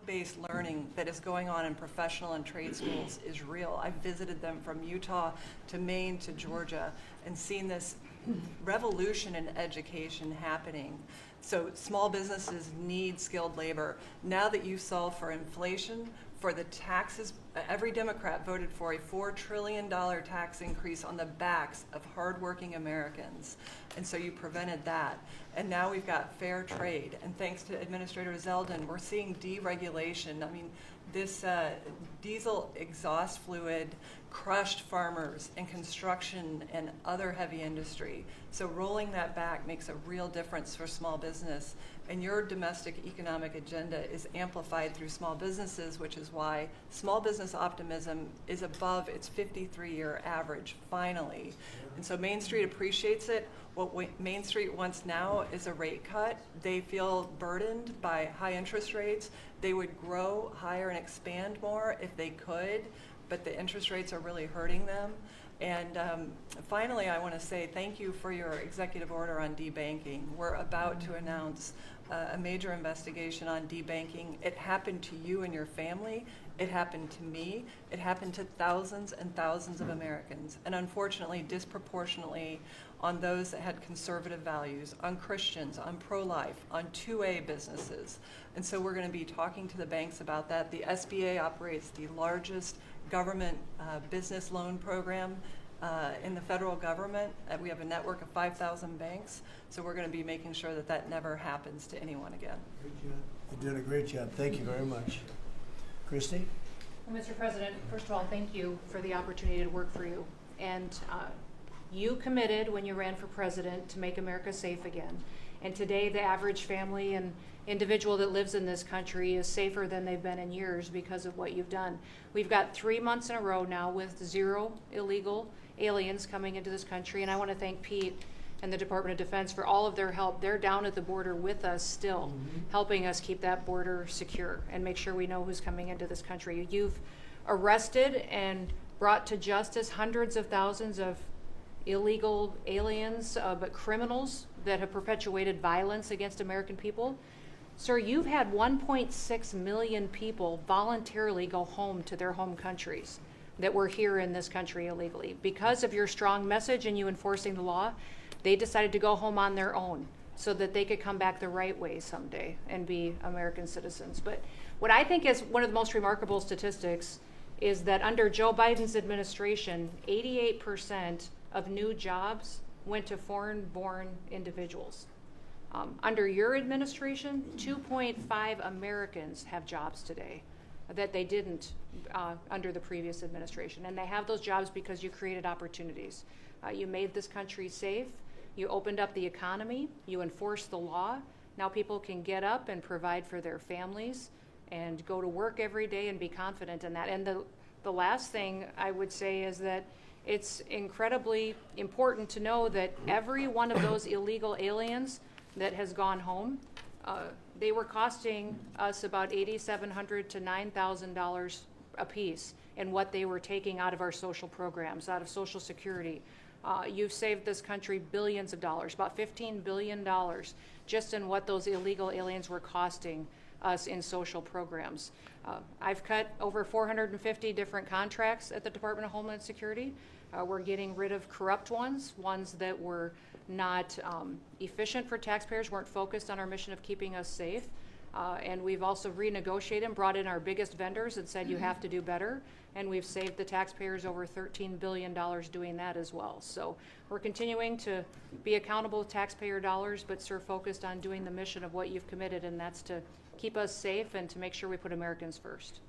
work-based learning that is going on in professional and trade schools is real. I've visited them from Utah to Maine to Georgia and seen this revolution in education happening. So small businesses need skilled labor. Now that you solve for inflation, for the taxes, every Democrat voted for a $4 trillion tax increase on the backs of hardworking Americans. And so you prevented that. And now we've got fair trade. And thanks to Administrator Zeldin, we're seeing deregulation. I mean, this diesel exhaust fluid crushed farmers and construction and other heavy industry. So rolling that back makes a real difference for small business. And your domestic economic agenda is amplified through small businesses, which is why small business optimism is above its 53-year average, finally. And so Main Street appreciates it. What Main Street wants now is a rate cut. They feel burdened by high interest rates. They would grow higher and expand more if they could, but the interest rates are really hurting them. And finally, I want to say thank you for your executive order on debanking. We're about to announce a major investigation on debanking. It happened to you and your family. It happened to me. It happened to thousands and thousands of Americans, and unfortunately, disproportionately on those that had conservative values, on Christians, on pro-life, on 2A businesses. And so we're going to be talking to the banks about that. The SBA operates the largest government business loan program in the federal government. We have a network of 5,000 banks, so we're going to be making sure that that never happens to anyone again. Great job. You're doing a great job. Thank you very much. Christy? Well, Mr. President, first of all, thank you for the opportunity to work for you. And you committed when you ran for president to make America safe again. And today, the average family and individual that lives in this country is safer than they've been in years because of what you've done. We've got 3 months in a row now with 0 illegal aliens coming into this country, and I want to thank Pete and the Department of Defense for all of their help. They're down at the border with us still, helping us keep that border secure and make sure we know who's coming into this country. You've arrested and brought to justice hundreds of thousands of illegal aliens, but criminals that have perpetuated violence against American people. Sir, you've had 1.6 million people voluntarily go home to their home countries that were here in this country illegally. Because of your strong message and you enforcing the law, they decided to go home on their own so that they could come back the right way someday and be American citizens. But what I think is one of the most remarkable statistics is that under Joe Biden's administration, 88% of new jobs went to foreign-born individuals. Under your administration, 2.5 Americans have jobs today that they didn't under the previous administration. And they have those jobs because you created opportunities. You made this country safe. You opened up the economy. You enforced the law. Now people can get up and provide for their families and go to work every day and be confident in that. And the last thing I would say is that it's incredibly important to know that every one of those illegal aliens that has gone home, they were costing us about $8,700 to $9,000 a piece in what they were taking out of our social programs, out of Social Security. You've saved this country billions of dollars, about $15 billion, just in what those illegal aliens were costing us in social programs. I've cut over 450 different contracts at the Department of Homeland Security. We're getting rid of corrupt ones that were not efficient for taxpayers, weren't focused on our mission of keeping us safe. And we've also renegotiated and brought in our biggest vendors and said you have to do better. And we've saved the taxpayers over $13 billion doing that as well. So we're continuing to be accountable with taxpayer dollars, but sir, focused on doing the mission of what you've committed, and that's to keep us safe and to make sure we put Americans first.